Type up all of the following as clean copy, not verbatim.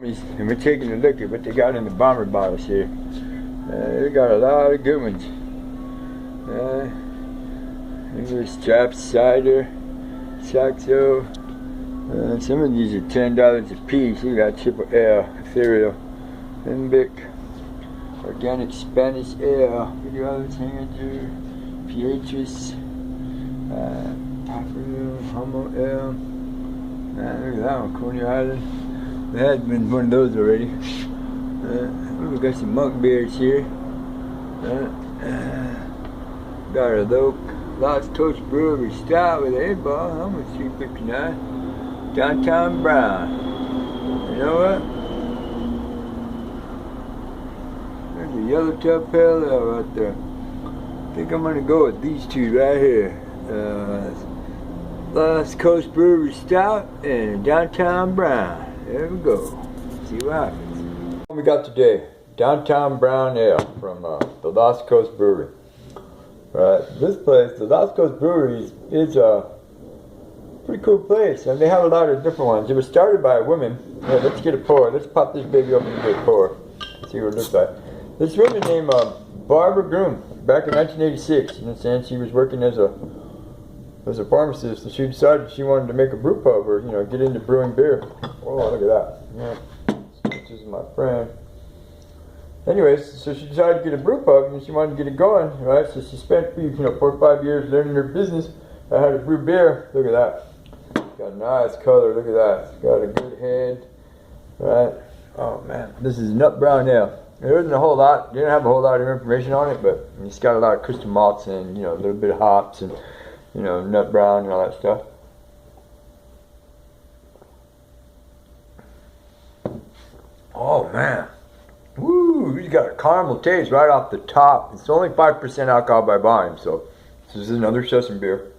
And we're taking a look at what they got in the bomber bottles here. They got a lot of good ones. English draft cider, Saxo. Some of these are $10 a piece. You got Triple L, Ethereal, Limbic, Organic Spanish Ale, Video Alexander, Pietris, Paparoon, Homo Ale. Look at that one, Coney Island. We had been one of those already. We got some monk beers here. Got a Lost Coast Brewery Stout with a ball. How much? $3.59. Downtown Brown. You know what? There's a Yellowtail Pale Ale right there. I think I'm gonna go with these two right here. Lost Coast Brewery Stout and Downtown Brown. There we go. See what happens. What we got today? Downtown Brown Ale from the Lost Coast Brewery. Right, this place, the Lost Coast Brewery, is a pretty cool place, and they have a lot of different ones. It was started by a woman. Yeah, let's get a pour. Let's pop this baby open and get a pour. See what it looks like. This woman named Barbara Groom, back in 1986. You know what I'm saying? She was working as a pharmacist, and she decided she wanted to make a brew pub, or get into brewing beer. Oh, look at that! Yeah, this is my friend. Anyways, so she decided to get a brew pub, and she wanted to get it going, right? So she spent 4 or 5 years learning her business on how to brew beer. Look at that! Got a nice color. Look at that! It's got a good head, right? Oh man, this is Nut Brown Ale. There isn't a whole lot. They didn't have a whole lot of information on it, but it's got a lot of crystal malts and a little bit of hops and nut brown and all that stuff. Oh man, woo! He's got a caramel taste right off the top. It's only 5% alcohol by volume, so this is another session beer.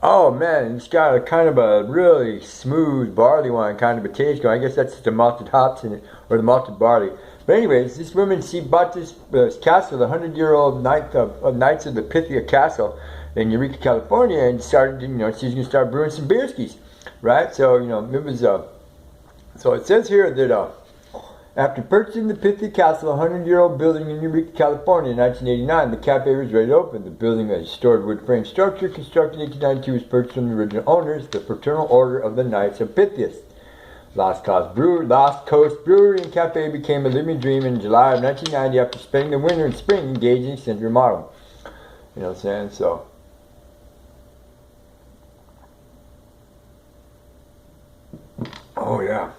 Oh man, it's got a kind of a really smooth barley wine kind of a taste going. I guess that's the malted hops in it, or the malted barley. But anyways, this woman, she bought this castle, the 100-year-old Knights of the Pythia Castle in Eureka, California, and started, she's gonna start brewing some beer skis, right? So, it was, so it says here that after purchasing the Pythia Castle, a 100-year-old building in Eureka, California, in 1989, the cafe was ready to open. The building, a stored wood frame structure, constructed in 1892, was purchased from the original owners, the Fraternal Order of the Knights of Pythias. Lost Coast Brewery and Cafe became a living dream in July of 1990 after spending the winter and spring engaged in extensive remodeling. You know what I'm saying? So. Oh yeah.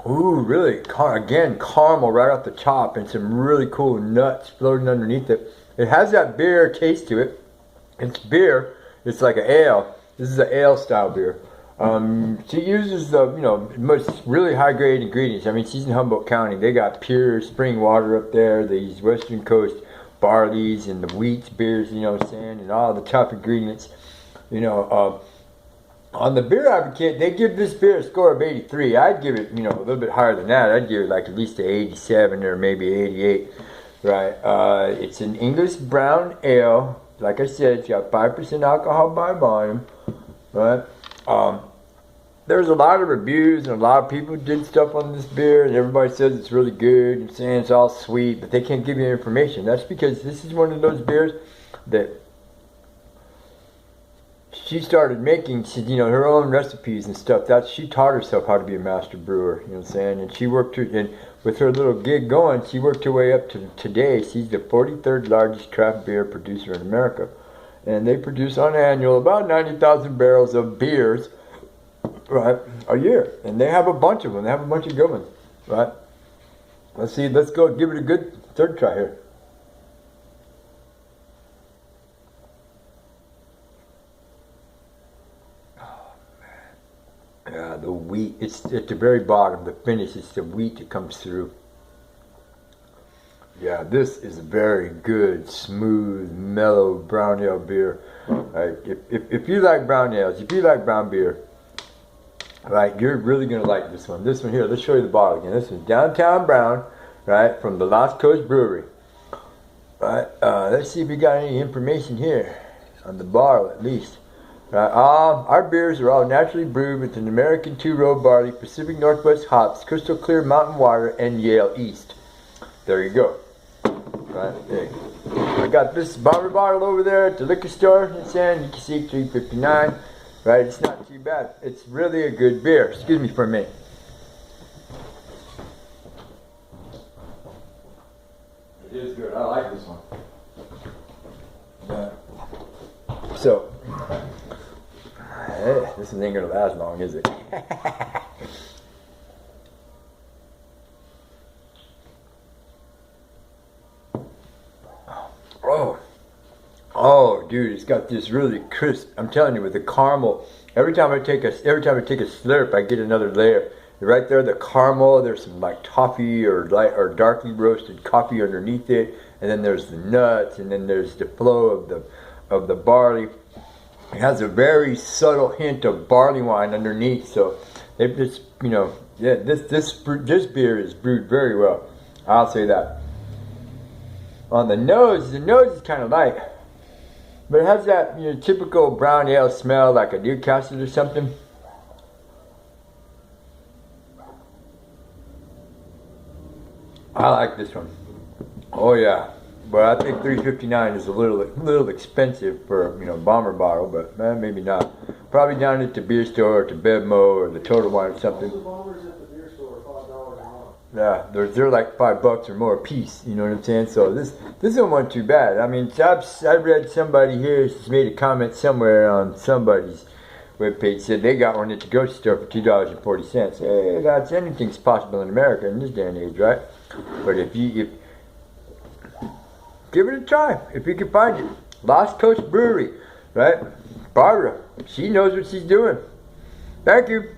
Ooh, really, again, caramel right off the top and some really cool nuts floating underneath it. It has that beer taste to it. It's beer. It's like an ale. This is an ale style beer. She uses the, most really high grade ingredients. I mean, she's in Humboldt County. They got pure spring water up there. They use Western Coast barleys and the wheat beers, you know what I'm saying, and all the top ingredients, On the Beer Advocate, they give this beer a score of 83. I'd give it, a little bit higher than that. I'd give it like at least an 87 or maybe 88, right? It's an English brown ale. Like I said, it's got 5% alcohol by volume, right? There's a lot of reviews and a lot of people did stuff on this beer, and everybody says it's really good and saying it's all sweet, but they can't give you information. That's because this is one of those beers that she started making, her own recipes and stuff. She taught herself how to be a master brewer, you know what I'm saying? And she worked with her little gig going, she worked her way up to today. She's the 43rd largest craft beer producer in America. And they produce on annual about 90,000 barrels of beers, right, a year. And they have a bunch of them. They have a bunch of good ones, right? Let's go give it a good third try here. Yeah, the wheat, it's at the very bottom, the finish, it's the wheat that comes through. Yeah, this is a very good, smooth, mellow brown ale beer. Right? If you like brown ales, if you like brown beer, right, you're really going to like this one. This one here, let's show you the bottle again. This is Downtown Brown, right, from the Lost Coast Brewery. Right, let's see if we got any information here on the bottle at least. Our beers are all naturally brewed with an American two-row barley, Pacific Northwest hops, crystal clear mountain water, and Yale East. There you go. Right, hey. I got this bomber bottle over there at the liquor store in San. You can see $3.59. Right, it's not too bad. It's really a good beer. Excuse me for a minute. It is good. I like this one. So, hey, this ain't gonna last long, is it? Oh, dude, it's got this really crisp. I'm telling you, with the caramel. Every time I take a slurp, I get another layer. Right there, the caramel. There's some like toffee or light or darkly roasted coffee underneath it, and then there's the nuts, and then there's the flow of the barley. It has a very subtle hint of barley wine underneath. So it just, you know, yeah, this beer is brewed very well. I'll say that. On the nose is kind of light. But it has that, you know, typical brown ale smell, like a Newcastle or something. I like this one. Oh yeah, but I think $3.59 is a little expensive for, you know, bomber bottle, but maybe not. Probably down at the beer store or to Bevmo or the Total Wine or something. All the bombers at the beer store are $5 a month. Yeah, they're like $5 or more a piece. You know what I'm saying? So this one wasn't too bad. I mean, I read somebody here made a comment somewhere on somebody's webpage, said they got one at the grocery store for $2.40. Hey, that's anything's possible in America in this day and age, right? But if give it a try, if you can find it. Lost Coast Brewery, right? Barbara, she knows what she's doing. Thank you.